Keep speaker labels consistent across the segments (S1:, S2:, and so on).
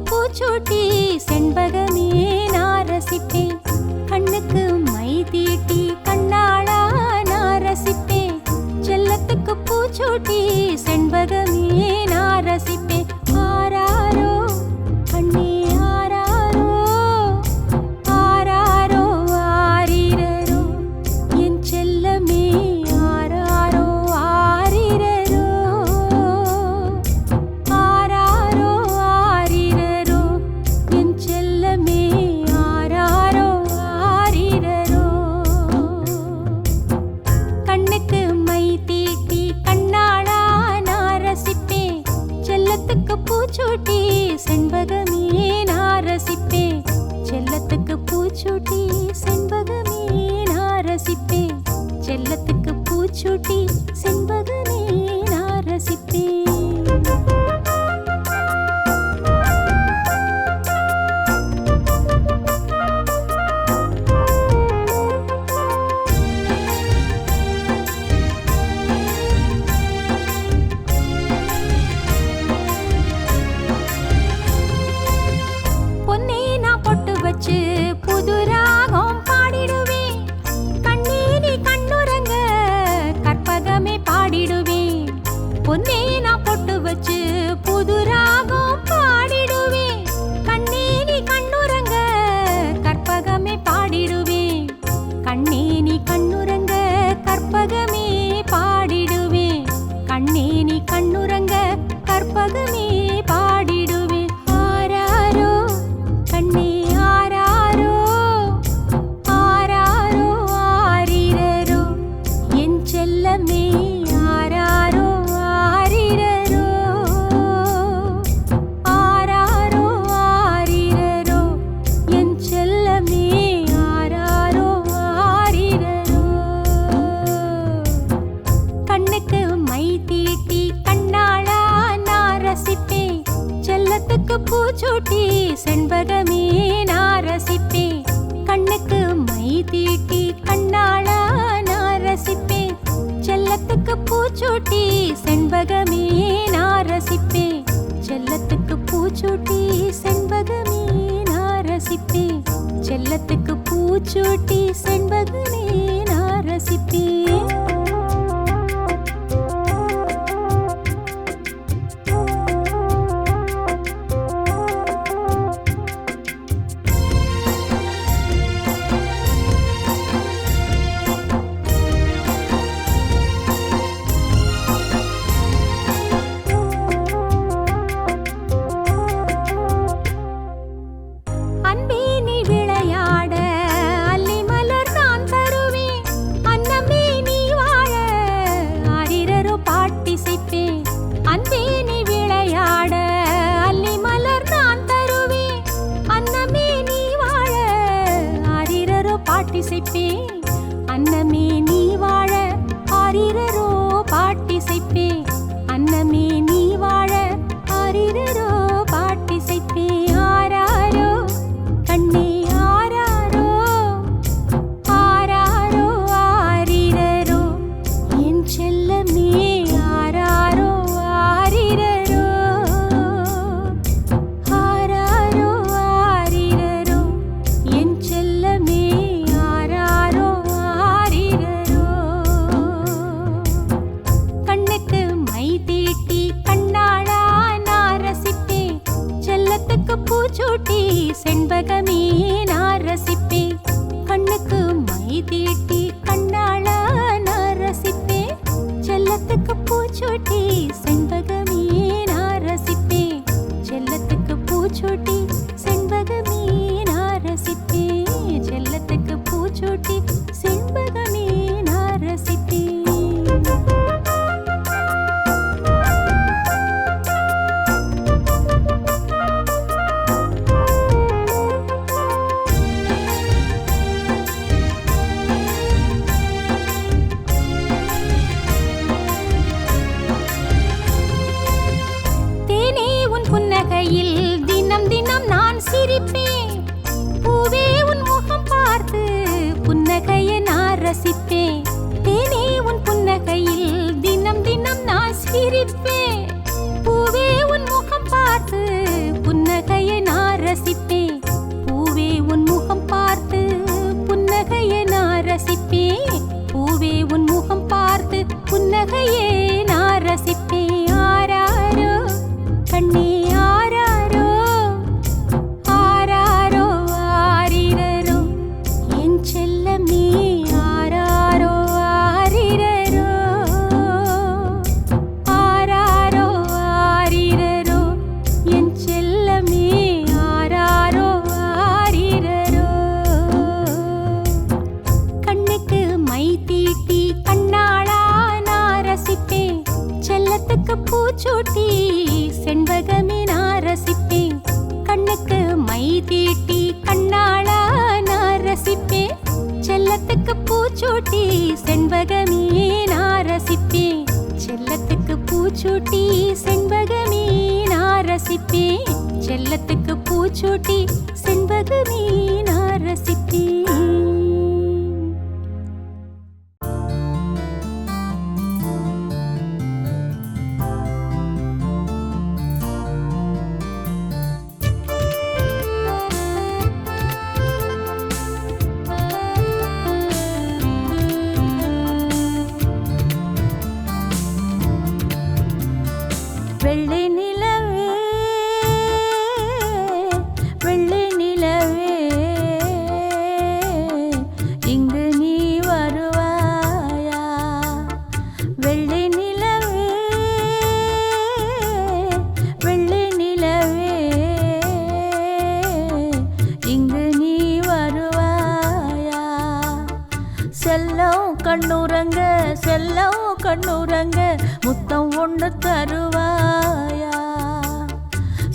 S1: பூச்சூட்டி செண்பகமே நான் ரசிப்பேன். கண்ணுக்கு மை தீட்டி கண்ணாளா நான் ரசிப்பேன். செல்லத்துக்கு பூச்சூட்டி செண்பகமே நான் ரசிப்பேன். ஆராரோ கண்ணே ஆராரோ, ஆராரோ ஆரிரரோ என் செல்லமே ஆராரோ ஆரிரரோ, ஆராரோ ஆரிரரோ என் செல்லமே ஆராரோ ஆரிரரோ. கண்ணுக்கு மை தீட்டி கண்ணாளா நான் ரசிப்பேன். செல்லத்துக்கு பூச்சூட்டி செண்பகமே நான் ரசிப்பேன். செல்லத்துக்கு பூச்சூட்டி செண்பகமே நான் ரசிப்பேன். செல்லத்துக்கு பூச்சூட்டி செண்பகமே நான் ரசிப்பேன். பொன்னே நான் பொட்டு வச்சு புது ராகம் பாடிடுவேன். கண்ணே நீ கண்ணுறங்க கற்பகமே பாடிடுவேன். பொன்னே நான் பொட்டு வச்சு புது ராகம் பாடிடுவேன். கண்ணே நீ கண்ணுறங்க கற்பகமே பாடிடுவேன். கண்ணே நீ கண்ணுறங்க கற்பகமே பாடிடுவேன். கண்ணே நீ கண்ணுறங்க கற்பகமே பாடிடுவேன். ஆராரோ கண்ணே ஆராரோ, ஆராரோ ஆரிரரோ என் செல்லமே ஆராரோ ஆரிரரோ, ஆராரோ ஆரிரரோ என் செல்லமே ஆராரோ ஆரிரரோ. கண்ணுக்கு மை தீட்டி கண்ணாளா நான் ரசிப்பேன். செல்லத்துக்கு பூச்சூட்டி செண்பகமே நான் ரசிப்பேன். கண்ணுக்கு மை தீட்டி கண்ணாளா நான் ரசிப்பேன். செல்லத்துக்கு பூச்சூட்டி செண்பகமே நான் ரசிப்பேன். செல்லத்துக்கு பூச்சூட்டி செண்பகமே நான் ரசிப்பேன். செல்லத்துக்கு பூச்சூட்டி செண்பகமே நான் ரசிப்பேன். அன்பே நீ விளையாட அல்லி மலர் நான் தருவேன். அன்னமே நீ வாழ ஆரிரரோ பாட்டிசைப்பேன். அன்பே நீ விளையாட அல்லி மலர் நான் தருவேன். அன்னமே நீ வாழ ஆரிரரோ பாட்டிசைப்பேன். அன்னமே நீ வாழ ஆரிரரோ பாட்டிசைப்பேன். அன்னமே நீ வாழ ஆரிரரோ பாட்டிசைப்பேன். ஆராரோ கண்ணே ஆராரோ, ஆராரோ ஆரிரரோ என் செல்லமே ஆராரோ ஆரிரரோ, ஆராரோ ஆரிரரோ என் செல்லமே ஆராரோ ஆரிரரோ. கண்ணுக்கு மை தீட்டி கண்ணாளா நான் ரசிப்பேன். செல்லத்துக்கு பூச்சூட்டி செண்பகமே நான் ரசிப்பேன். கண்ணுக்கு மை தீட்டி கண்ணாளா நான் ரசிப்பேன். செல்லத்துக்கு பூச்சூட்டி செண்பகமே நான் ரசிப்பேன். செல்லத்துக்கு பூச்சூட்டி செண்பகமே நான் ரசிப்பேன். செல்லத்துக்கு பூச்சூட்டி செண்பகமே நான் ரசிப்பேன். தேனே உன் புன்னகையில் தினம் தினம் தீட்டி கண்ணாளா நான் ரசிப்பேன். செல்லத்துக்கு பூச்சூட்டி செண்பகமே நான் ரசிப்பேன். செல்லத்துக்கு பூச்சூட்டி செண்பகமே நான் ரசிப்பேன். செல்லத்துக்கு பூச்சூட்டி செண்பகமே நான் ரசிப்பேன். வெள்ளை நிலவே வெள்ளை நிலவே இங்கு நீ வருவாயா? வெள்ளை நிலவே வெள்ளை நிலவே இங்கு நீ வருவாயா? செல்லம் கண்ணுறங்க செல்லம் கண்ணுறங்க முத்தம் ஒன்று தருவாயா?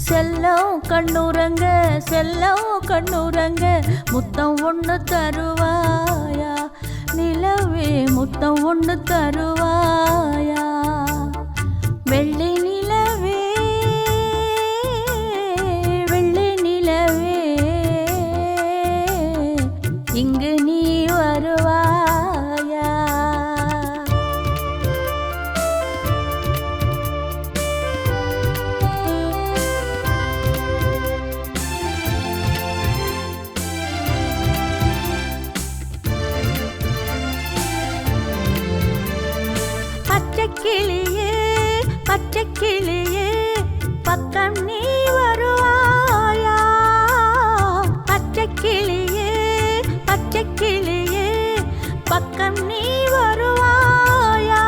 S1: செல்லம் கண்ணுறங்க செல்லம் கண்ணுறங்க முத்தம் ஒன்று தருவாயா? நிலவே முத்தம் ஒன்று தருவாயா? வெள்ளை நிலவே வெள்ளை நிலவே இங்கு நீ வருவாயா? பச்சைக்கிளியே பச்சைக்கிளியே பக்கம் நீ வருவாயா? பச்சைக்கிளியே பச்சைக்கிளியே பக்கம் நீ வருவாயா?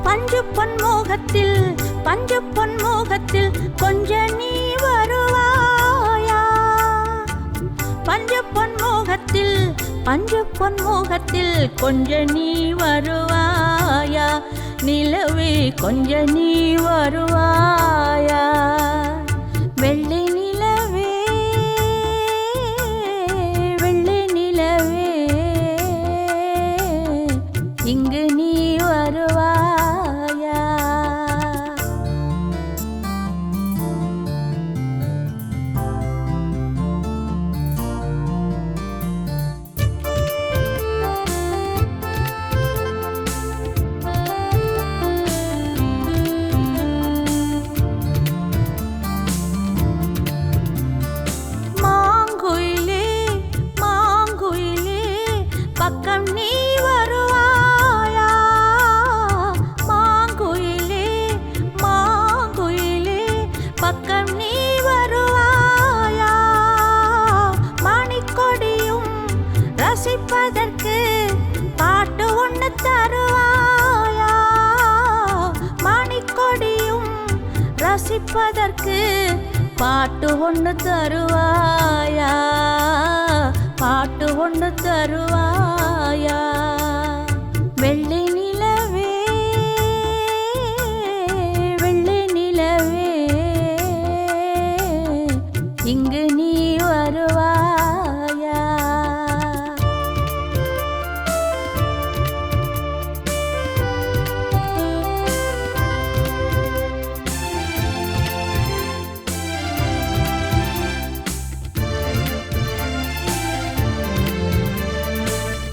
S1: பஞ்சு பொன்முகத்தில் பஞ்சு பொன்முகத்தில் கொஞ்ச நீ வருவாயா? பஞ்சு பொன்முகத்தில் பஞ்சு பொன்முகத்தில் கொஞ்ச நீ வருவாயா? நிலவே கொஞ்ச நீ வருவாயா? வெள்ளை நிலவே வெள்ளை நிலவே இங்கு நீ வருவாயா? மாங்குயிலே மாங்குயிலே பக்கம் நீ வருவாயா? மாங்குயிலே மாங்குயிலே பக்கம் நீ வருவாயா? மணிக்கொடியும் ரசிப்பதற்கு பாட்டு ஒன்று தருவாயா? மணிக்கொடியும் ரசிப்பதற்கு பாட்டு ஒன்று தருவாயா? பாட்டு ஒன்று தருவாயா? வெள்ளை நிலவே வெள்ளை நிலவே இங்கு நீ வருவாயா?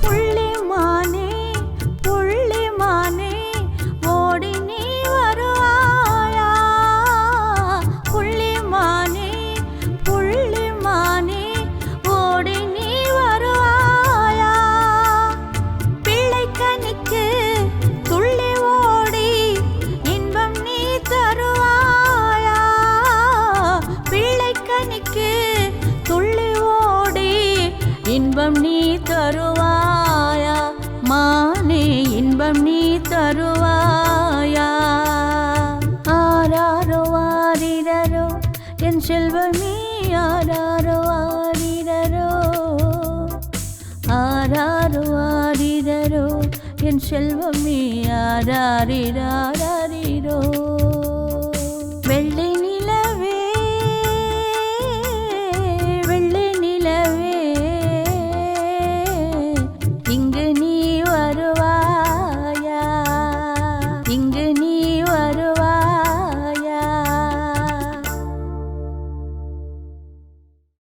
S1: புள்ளிமானே புள்ளிமானே ஓடி நீ வருவாயா? புள்ளிமானே புள்ளிமானே ஓடி நீ வருவாயா? பிள்ளைக்கனிக்கு துள்ளி ஓடி இன்பம் நீ தருவாயா? பிள்ளைக்கனிக்கு துள்ளி ஓடி இன்பம் நீ தருவாயா? மானே இன்பம் நீ தருவாயா? ஆராரோ ஆரிரரோ என் செல்வமே ஆராரோ ஆரிரரோ ஆராரோ ஆரிரரோ என் செல்வமே ஆராரிராரிரோ